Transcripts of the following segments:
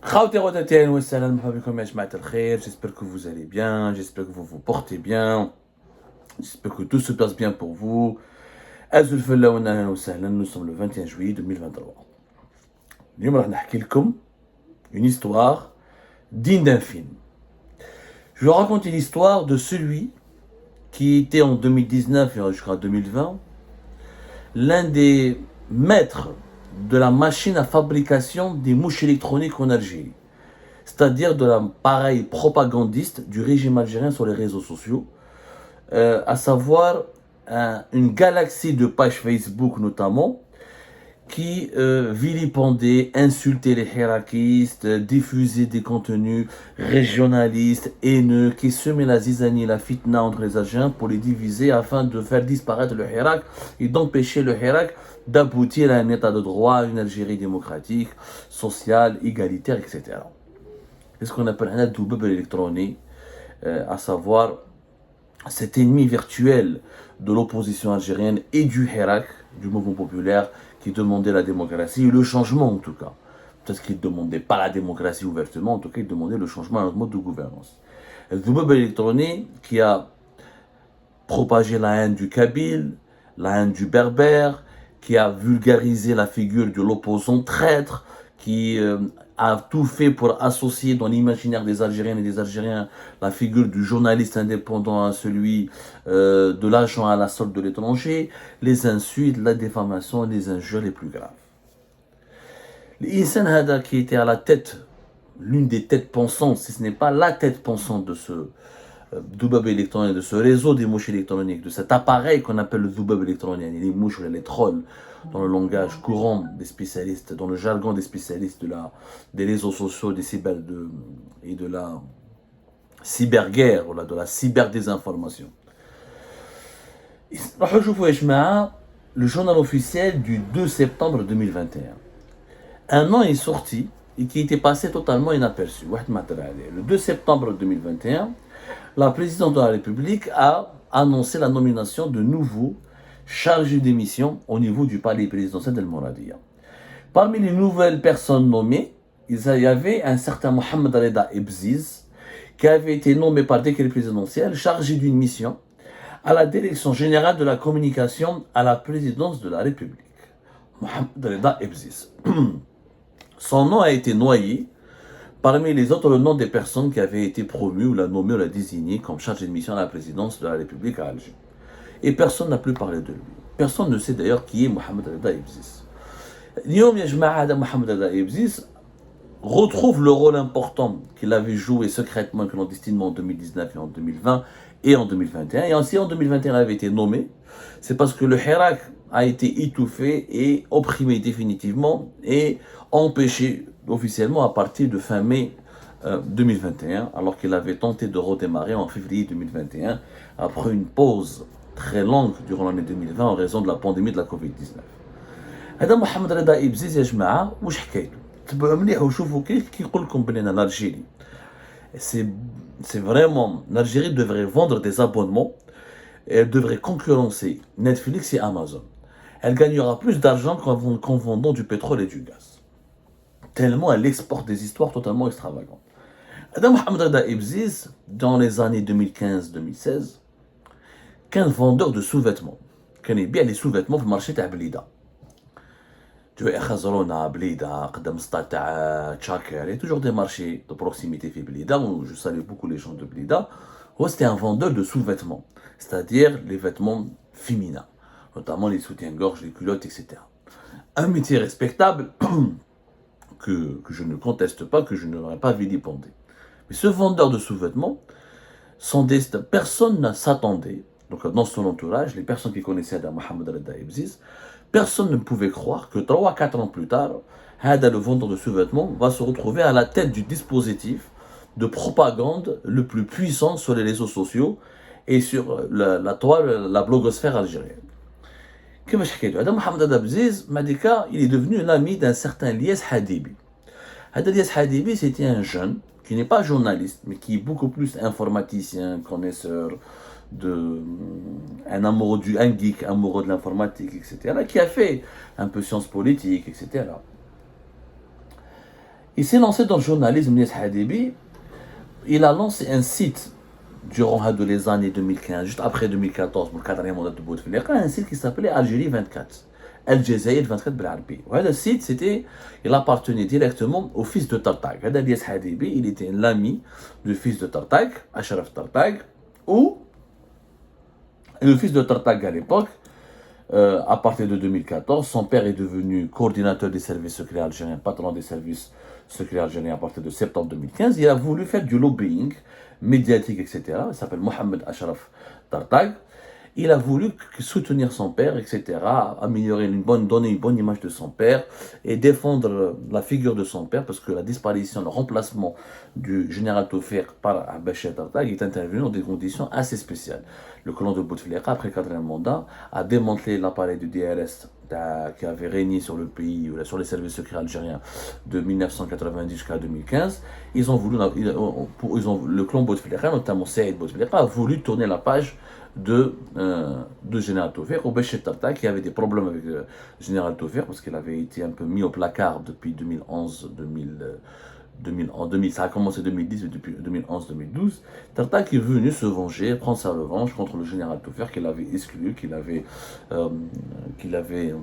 J'espère que vous allez bien, j'espère que vous vous portez bien, j'espère que tout se passe bien pour vous. Nous sommes le 21 juillet 2023. اليوم راح نحكي لكم une histoire digne d'un film. Je vais raconter l'histoire de celui qui était en 2019 et jusqu'en 2020 l'un des maîtres de la machine à fabrication des mouches électroniques en Algérie. C'est-à-dire de l'appareil propagandiste du régime algérien sur les réseaux sociaux, à savoir une galaxie de pages Facebook notamment, qui vilipendait, insultait les hirakistes, diffusait des contenus régionalistes, haineux, qui semaient la zizanie, la fitna entre les Algériens pour les diviser afin de faire disparaître le Hirak et d'empêcher le Hirak d'aboutir à un état de droit, une Algérie démocratique, sociale, égalitaire, etc. C'est ce qu'on appelle un double électronique, à savoir cet ennemi virtuel de l'opposition algérienne et du Hirak, du mouvement populaire, qui demandait la démocratie, et le changement en tout cas. Peut-être qu'il ne demandait pas la démocratie ouvertement, en tout cas il demandait le changement à notre mode de gouvernance. Le double électronique qui a propagé la haine du Kabyle, la haine du Berbère, qui a vulgarisé la figure de l'opposant traître, qui a tout fait pour associer dans l'imaginaire des Algériennes et des Algériens la figure du journaliste indépendant à celui de l'agent à la solde de l'étranger, les insultes, la diffamation et les injures les plus graves. L'Insan Hada qui était à la tête, l'une des têtes pensantes, si ce n'est pas la tête pensante de ce Doubab électronique, de ce réseau des mouches électroniques, de cet appareil qu'on appelle le Doubab électronique, les mouches ou les trolls, dans le langage courant des spécialistes, dans le jargon des spécialistes des réseaux sociaux et de la cyberguerre, de la cyberdésinformation. Le journal officiel du 2 septembre 2021. Un an est sorti et qui était passé totalement inaperçu. Le 2 septembre 2021, la présidente de la République a annoncé la nomination de nouveaux chargés de mission au niveau du palais présidentiel d'El Mouradia. Parmi les nouvelles personnes nommées, il y avait un certain Mohamed Reda Ebziz, qui avait été nommé par décret présidentiel chargé d'une mission à la direction générale de la communication à la présidence de la République. Mohamed Reda Ebziz. Son nom a été noyé parmi les autres noms des personnes qui avaient été promues ou la nommées ou la désignées comme chargé de mission à la présidence de la République à Alger. Et personne n'a plus parlé de lui. Personne ne sait d'ailleurs qui est Mohamed Reda Ebziz. Mohamed Reda Ebziz retrouve le rôle important qu'il avait joué secrètement, clandestinement en 2019 et en 2020 et en 2021. Et ainsi en 2021 il avait été nommé. C'est parce que le Hirak a été étouffé et opprimé définitivement et empêché officiellement à partir de fin mai 2021, alors qu'il avait tenté de redémarrer en février 2021 après une pause très longue durant l'année 2020 en raison de la pandémie de la Covid-19. هذا محمد رضا إبزيز يا جماعة واش حكايته؟ تبعوا مليح وشوفوا كيف يقول لكم بلينا l'Algérie. C'est vraiment, l'Algérie devrait vendre des abonnements et elle devrait concurrencer Netflix et Amazon. Elle gagnera plus d'argent qu'en vendant du pétrole et du gaz. Tellement elle exporte des histoires totalement extravagantes. Adam Mohamed Reda Ebziz, dans les années 2015-2016, qu'un vendeur de sous-vêtements. كان يبيع les sous-vêtements في المارشي تاع بليده. Tu vois, Khazarona, Blida, Qdam Stata, Tchakar, il y a toujours des marchés de proximité في Blida, où je salue beaucoup les gens de Blida. C'était un vendeur de sous-vêtements, c'est-à-dire les vêtements féminins, notamment les soutiens-gorge, les culottes, etc. Un métier respectable que je ne conteste pas, que je n'aurais pas vilipendé. Mais ce vendeur de sous-vêtements, son destin, personne ne s'attendait, donc dans son entourage, les personnes qui connaissaient Mohamed Reda Ebziz, personne ne pouvait croire que 3 à 4 ans plus tard, Hada, le vendeur de sous-vêtements, va se retrouver à la tête du dispositif de propagande le plus puissant sur les réseaux sociaux et sur la toile, la blogosphère algérienne. كيفاش حكيتو هذا محمد رضا إبزيز Madika, il est devenu l'ami d'un certain Lies Hadibi. Lies Hadibi, c'était un jeune qui n'est pas journaliste, mais qui est beaucoup plus informaticien, connaisseur, un geek amoureux de l'informatique, etc., qui a fait un peu sciences politiques, etc. Il s'est lancé dans le journalisme, Niass Hadibi. Il a lancé un site durant les années 2015, juste après 2014, pour le quatrième mandat de Bouteflika, un site qui s'appelait Algérie 24. Al Jazair 24 بالعربي. وهذا site, il appartenait directement au fils de Tartag. هذا Niass Hadibi, il était l'ami du fils de Tartag, Ashraf Tartag, ou le fils de Tartag à l'époque, à partir de 2014, son père est devenu coordinateur des services secrets algériens, patron des services secrets algériens à partir de septembre 2015. Il a voulu faire du lobbying médiatique, etc. Il s'appelle Mohamed Ashraf Tartag. Il a voulu soutenir son père, etc., donner une bonne image de son père et défendre la figure de son père, parce que la disparition, le remplacement du général Tawfiq par Bachir Tartag est intervenu dans des conditions assez spéciales. Le colon de Bouteflika, après le quatrième mandat, a démantelé l'appareil du DRS qui avait régné sur le pays, sur les services secrets algériens de 1990 jusqu'à 2015. Le clan Bouteflika, notamment Saïd Bouteflika, a voulu tourner la page de Général Tawfiq, ou Bachir Tartag, qui avait des problèmes avec Général Tawfiq parce qu'il avait été un peu mis au placard depuis 2011, ça a commencé en 2010, mais depuis 2011-2012. Tartag est venu se venger, prendre sa revanche contre le Général Tawfiq qu'il avait exclu, qu'il avait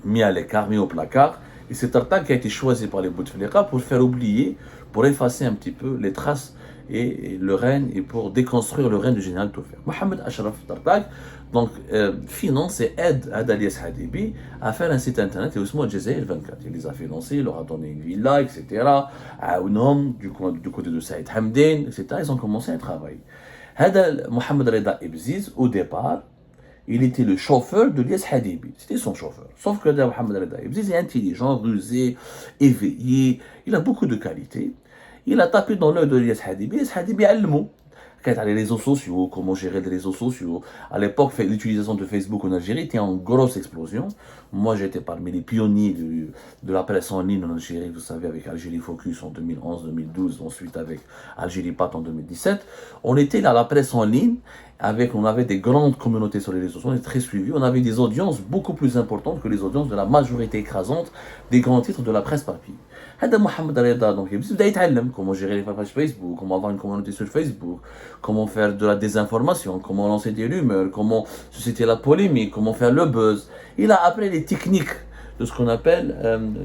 mis à l'écart, mis au placard. Et c'est Tartag qui a été choisi par les Bouteflika pour faire oublier, pour effacer un petit peu les traces et le règne, et pour déconstruire le règne du général Tawfiq. Mohamed Ashraf Tartag donc finance et aide Niass Hadibi à faire un site internet, et aussi Al Jazair 24. Il les a financés, il leur a donné une villa, etc. À un homme du côté de Saïd Hamden, etc. Ils ont commencé à travailler. Mohamed Reda Ebziz, au départ, il était le chauffeur de Niass Hadibi. C'était son chauffeur. Sauf que Mohamed Reda Ebziz est intelligent, rusé, éveillé, il a beaucoup de qualités. Il a tapé dans l'œil de Niass Hadibi. Niass Hadibi a le mot. Les réseaux sociaux, comment gérer les réseaux sociaux. À l'époque, l'utilisation de Facebook en Algérie était en grosse explosion. Moi, j'étais parmi les pionniers de la presse en ligne en Algérie, vous savez, avec Algérie Focus en 2011-2012, ensuite avec Algérie Pat en 2017. On était là, la presse en ligne, on avait des grandes communautés sur les réseaux sociaux, on était très suivis, on avait des audiences beaucoup plus importantes que les audiences de la majorité écrasante des grands titres de la presse papier. Mohamed Reda, donc, il apprend comment gérer les pages Facebook, comment avoir une communauté sur Facebook, comment faire de la désinformation, comment lancer des rumeurs, comment susciter la polémique, comment faire le buzz. Il a appris les techniques de ce qu'on appelle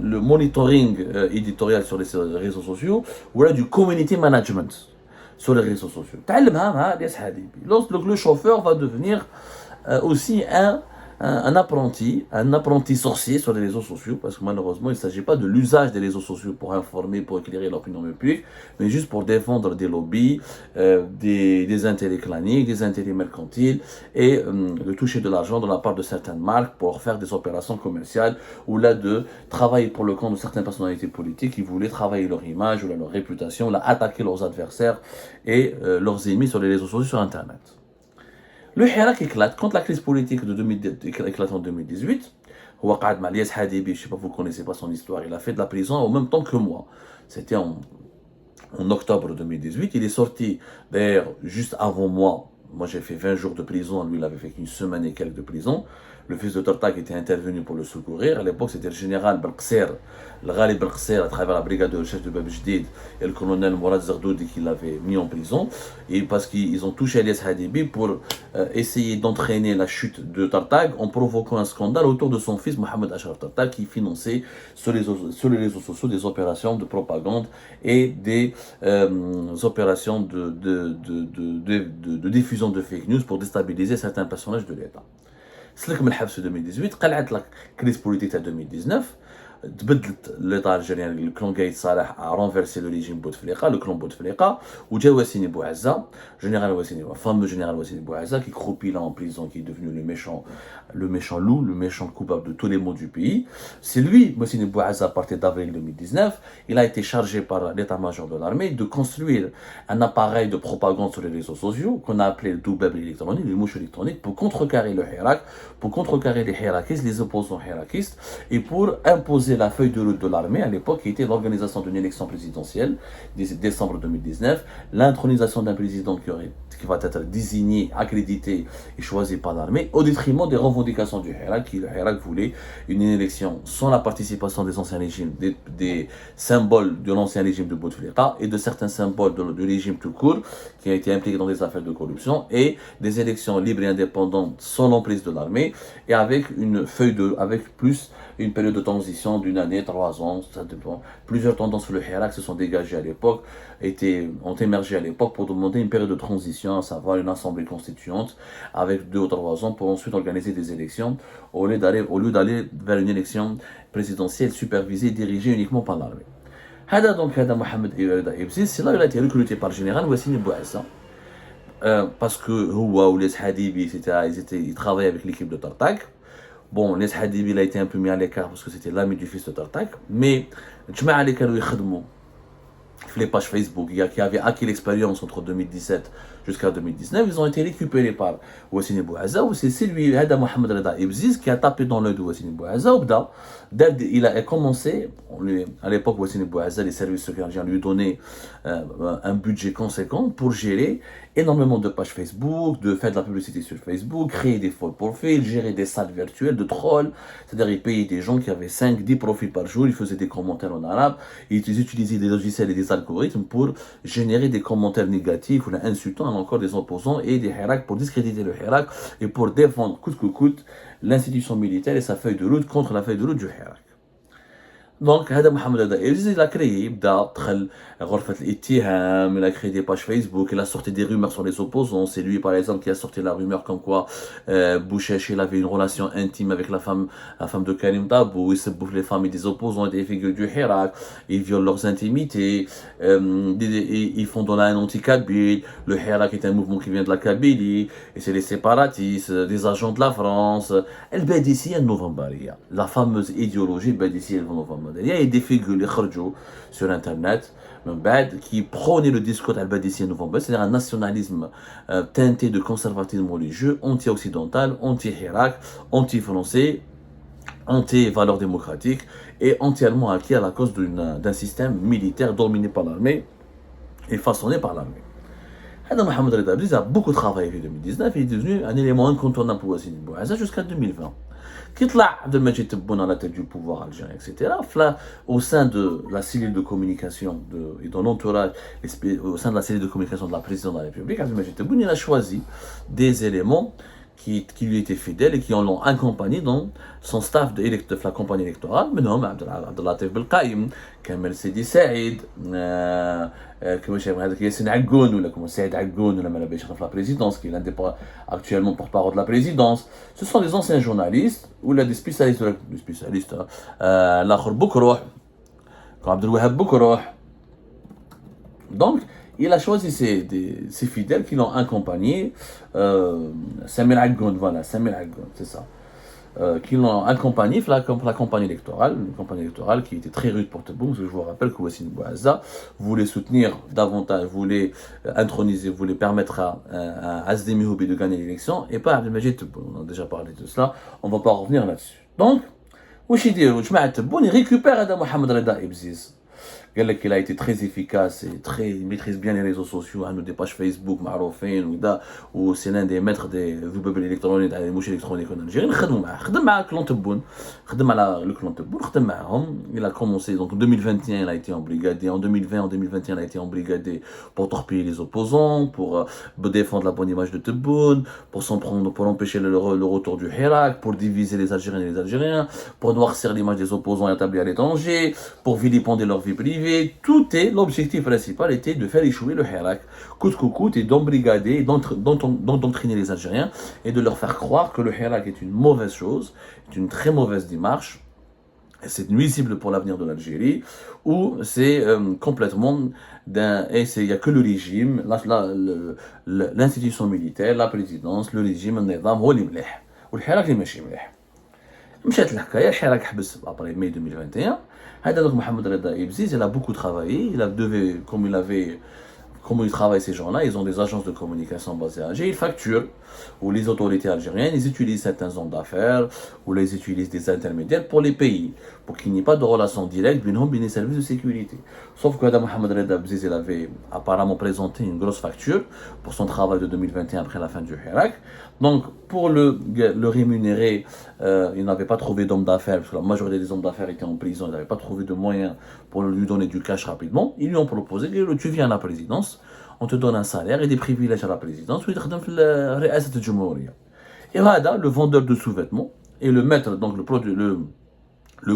le monitoring éditorial sur les réseaux sociaux, ou là du community management sur les réseaux sociaux. Donc le chauffeur va devenir aussi un apprenti sorcier sur les réseaux sociaux, parce que malheureusement, il ne s'agit pas de l'usage des réseaux sociaux pour informer, pour éclairer l'opinion publique, mais juste pour défendre des lobbies, des intérêts claniques, des intérêts mercantiles, et de toucher de l'argent de la part de certaines marques pour faire des opérations commerciales, ou là de travailler pour le compte de certaines personnalités politiques qui voulaient travailler leur image, ou leur réputation, là, attaquer leurs adversaires et leurs ennemis sur les réseaux sociaux, sur Internet. Le Hirak éclate quand la crise politique éclate en 2018. Niass Hadibi, je ne sais pas, vous ne connaissez pas son histoire, il a fait de la prison en même temps que moi. C'était en octobre 2018. Il est sorti, d'ailleurs, juste avant moi. Moi, j'ai fait 20 jours de prison, lui, il avait fait une semaine et quelques de prison. Le fils de Tartag était intervenu pour le secourir. À l'époque, c'était le général Belqser, le Ghali Belqser, à travers la brigade de recherche de Bab Jdid, et le colonel Mourad Zardoudi qui l'avait mis en prison. Et parce qu'ils ont touché Niass Hadibi pour essayer d'entraîner la chute de Tartag en provoquant un scandale autour de son fils Mohamed Ashraf Tartag, qui finançait sur les réseaux sociaux des opérations de propagande et des opérations de diffusion de fake news pour déstabiliser certains personnages de l'État. سلك من الحبس 2018 قلعت la crise politique تاع 2019 تبدلت l'état algérien. Le clan Gaïd Salah a renversé le régime Bouteflika, le clan Bouteflika, où Dja Wassini Bouazza, général Wassini, le fameux général Wassini Bouazza, qui croupit là en prison, qui est devenu le méchant loup, le méchant coupable de tous les maux du pays. C'est lui, Wassini Bouazza, à partir d'avril 2019, il a été chargé par l'état-major de l'armée de construire un appareil de propagande sur les réseaux sociaux, qu'on a appelé le doubable électronique, le mouche électronique, pour contrecarrer le Hirak, pour contrecarrer les Hirakistes, les opposants Hirakistes, et pour imposer supervisé la feuille de route de l'armée à l'époque, qui était l'organisation d'une élection présidentielle, décembre 2019, l'intronisation d'un président qui va être désigné, accrédité et choisi par l'armée, au détriment des revendications du Hirak, qui le Hirak voulait une élection sans la participation des anciens régimes, des symboles de l'ancien régime de Bouteflika et de certains symboles du régime tout court, qui a été impliqué dans des affaires de corruption, et des élections libres et indépendantes sans l'emprise de l'armée, et avec plus une période de transition d'une année, 3 ans, ça dépend. Plusieurs tendances sur le Hirak se sont dégagées à l'époque, ont émergé à l'époque pour demander une période de transition, à savoir une assemblée constituante avec 2 ou 3 ans pour ensuite organiser des élections, au lieu d'aller vers une élection présidentielle supervisée et dirigée uniquement par l'armée. هذا Mohamed Reda Ebziz, c'est là où il a été recruté par le général Wassine Bouazza, parce que Houa ou les Hadibi, ils travaillaient avec l'équipe de Tartak. Bon, les Hadibi, il a été un peu mis à l'écart parce que c'était l'ami du fils de Tartak, mais Jma'a les كانوا يخدموا les pages Facebook, qui avaient acquis l'expérience entre 2017 jusqu'à 2019, ils ont été récupérés par Wassine Bouazza, ou c'est lui, Mohamed Reda Ebziz, qui a tapé dans l'œil de Wassine Bouazza. Il a commencé, à l'époque, Wassine Bouazza, les services secrets lui donnaient un budget conséquent pour gérer énormément de pages Facebook, de faire de la publicité sur Facebook, créer des faux profils, gérer des salles virtuelles de trolls, c'est-à-dire ils payaient des gens qui avaient 5-10 profils par jour, ils faisaient des commentaires en arabe, et ils utilisaient des logiciels et des algorithmes pour générer des commentaires négatifs ou insultants encore des opposants et des Hirak pour discréditer le Hirak et pour défendre coûte que coûte l'institution militaire et sa feuille de route contre la feuille de route du Hirak. Donc, Mohamed Reda Ebziz, il a créé, il a créé des pages Facebook, il a sorti des rumeurs sur les opposants. C'est lui, par exemple, qui a sorti la rumeur comme quoi Bouchesh, il avait une relation intime avec la femme de Karim Tabou, il se bouffe les familles des opposants et des figures du Hirak, il viole leurs intimités, ils font dans la haine anti-Kabyle. Le Hirak est un mouvement qui vient de la Kabylie, et c'est les séparatistes, des agents de la France. El Badissi al-Novembaria, la fameuse idéologie Badissi al-Novembaria. Il y a des figures sur internet qui prônaient le discours d'Al-Badissi al-Novembaria, c'est-à-dire un nationalisme teinté de conservatisme religieux, anti-occidental, anti-Hirak, anti-français, anti-valeurs démocratiques et entièrement acquis à la cause d'un système militaire dominé par l'armée et façonné par l'armée. Mohamed Reda Ebziz a beaucoup travaillé en 2019 et est devenu un élément incontournable pour Wassine Bouazza jusqu'à 2020. Qui طلع Abdelmadjid Tebboune à la tête du pouvoir algérien, etc. Au sein de la cellule de communication et de l'entourage, au sein de la cellule de communication de la présidente de la République, Abdelmadjid Tebboune, il a choisi des éléments qui lui étaient fidèles et qui l'ont accompagné dans son staff de la campagne électorale. منهم عبد اللطيف بالقايم, كمال سيدي سعيد, كما شايف هذاك ياسين عقون ولا كما سعيد عقون ولا ما لا باش la présidence, qui est l'un des actuellement porte-parole de la présidence. Ce sont des anciens journalistes ou des spécialistes, الاخر بكروح, عبد الوهاب بكروح. Donc il a choisi ses fidèles qui l'ont accompagné, Samir Aggoun, c'est ça, qui l'ont accompagné pour la campagne électorale, une campagne électorale qui était très rude pour Tebboune, parce que je vous rappelle que Wassine Bouazza voulait soutenir davantage, voulait introniser, voulait permettre à Azdemi Houbi de gagner l'élection, et pas Abdelmadjid Tebboune. On a déjà parlé de cela, on ne va pas revenir là-dessus. Donc, Ouchidir, Tebboune, il récupère Mohamed Reda Ebziz. Il a été très efficace et il maîtrise bien les réseaux sociaux, des pages Facebook, ou c'est l'un des maîtres des web électroniques, des mouches électroniques en Algérie. Il a commencé, donc en 2021, il a été embrigadé, en 2021, il a été embrigadé pour torpiller les opposants, pour défendre la bonne image de Tebboune, pour empêcher le retour du Hirak, pour diviser les Algériens et les Algériens, pour noircir l'image des opposants établis à l'étranger, pour vilipender leur vie privée. L'objectif principal était de faire échouer le Hirak, coûte que coûte, et d'embrigader, d'endoctriner les Algériens et de leur faire croire que le Hirak est une mauvaise chose, est une très mauvaise démarche, et c'est nuisible pour l'avenir de l'Algérie, ou c'est complètement il n'y a que le régime, l'institution militaire, la présidence, le régime, le nizam, هو اللي مليح, والحراك اللي ماشي مليح. مشات الحكايه, الحراك حبس après mai 2021. Donc Mohamed Reda Ebziz, il a beaucoup travaillé, comme il avait Comment ils travaillent ces gens-là? Ils ont des agences de communication basées à Alger, ils facturent, où les autorités algériennes, ils utilisent certains hommes d'affaires, ou ils utilisent des intermédiaires pour les pays, pour qu'il n'y ait pas de relation directe entre les services de sécurité. Sauf que Mohamed Reda Bziz, il avait apparemment présenté une grosse facture pour son travail de 2021 après la fin du Hirak. Donc, pour le rémunérer, il n'avait pas trouvé d'homme d'affaires, parce que la majorité des hommes d'affaires étaient en prison, ils n'avaient pas trouvé de moyens pour lui donner du cash rapidement. Ils lui ont proposé, tu viens à la présidence, on te donne un salaire et des privilèges à la présidence, et voilà, le vendeur de sous-vêtements et le maître, donc le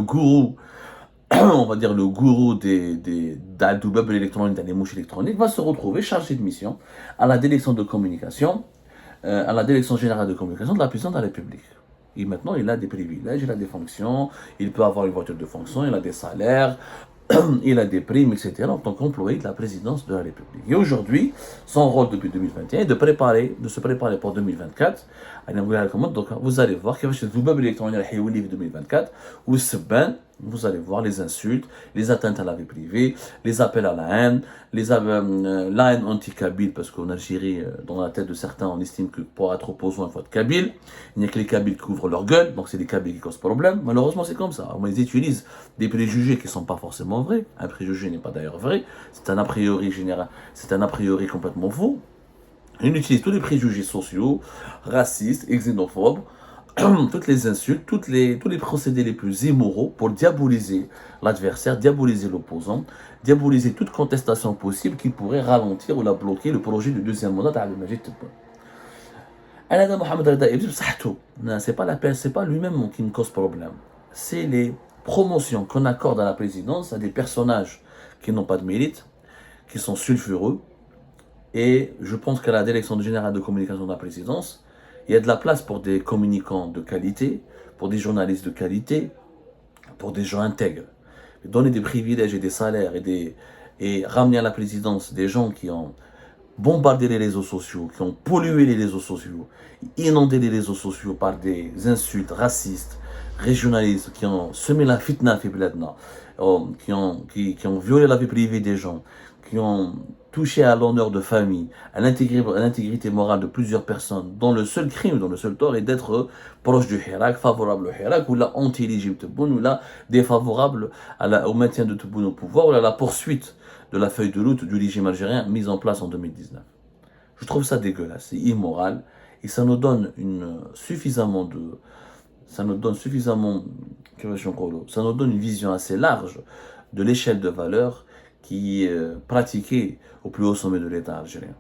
gourou, on va dire le gourou d'Al-Doubab électronique, des mouches électroniques, va se retrouver chargé de mission à la direction de communication, à la direction générale de communication de la présidence de la République. Et maintenant, il a des privilèges, il a des fonctions, il peut avoir une voiture de fonction, il a des salaires, il a des primes, etc. en tant qu'employé de la présidence de la République. Et aujourd'hui, son rôle depuis 2021 est de se préparer pour 2024. Donc, vous allez voir qu'il y a des Doubab électroniques 2024 où vous allez voir les insultes, les atteintes à la vie privée, les appels à la haine, la haine anti-Kabyle, parce qu'en Algérie, dans la tête de certains, on estime que pour être opposant, il faut être Kabyle. Il n'y a que les Kabyles qui ouvrent leur gueule, donc c'est les Kabyles qui causent problème. Malheureusement, c'est comme ça. Ils utilisent des préjugés qui ne sont pas forcément vrais. Un préjugé n'est pas d'ailleurs vrai. C'est un a priori général, c'est un a priori complètement faux. Ils utilisent tous les préjugés sociaux, racistes et xénophobes, toutes les insultes, tous les procédés les plus immoraux pour diaboliser l'adversaire, diaboliser l'opposant, diaboliser toute contestation possible qui pourrait ralentir ou la bloquer le projet du deuxième mandat d'Abdelmajid Tebboune. Mohamed Reda Bziz, c'est pas lui-même qui me cause problème. C'est les promotions qu'on accorde à la présidence à des personnages qui n'ont pas de mérite, qui sont sulfureux. Et je pense qu'à la direction générale de communication de la présidence, il y a de la place pour des communicants de qualité, pour des journalistes de qualité, pour des gens intègres. Donner des privilèges et des salaires et ramener à la présidence des gens qui ont bombardé les réseaux sociaux, qui ont pollué les réseaux sociaux, inondé les réseaux sociaux par des insultes racistes, régionalistes, qui ont semé la fitna fi bladna, qui ont violé la vie privée des gens, qui ont touché à l'honneur de famille, à l'intégrité morale de plusieurs personnes, dont le seul crime, dont le seul tort est d'être proche du Hirak, favorable au Hirak, ou là anti-régime Tebboune, ou là défavorable au maintien de Tebboune au pouvoir, ou là la poursuite de la feuille de route du régime algérien mise en place en 2019. Je trouve ça dégueulasse, c'est immoral, et ça nous donne suffisamment une vision assez large de l'échelle de valeurs qui est pratiquée au plus haut sommet de l'État algérien.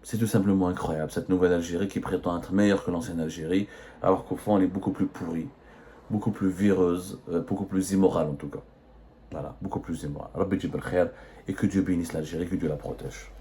C'est tout simplement incroyable, cette nouvelle Algérie qui prétend être meilleure que l'ancienne Algérie, alors qu'au fond elle est beaucoup plus pourrie, beaucoup plus vireuse, beaucoup plus immorale en tout cas. Voilà, beaucoup plus immorale. Rabbi Djibr Khair, et que Dieu bénisse l'Algérie, que Dieu la protège.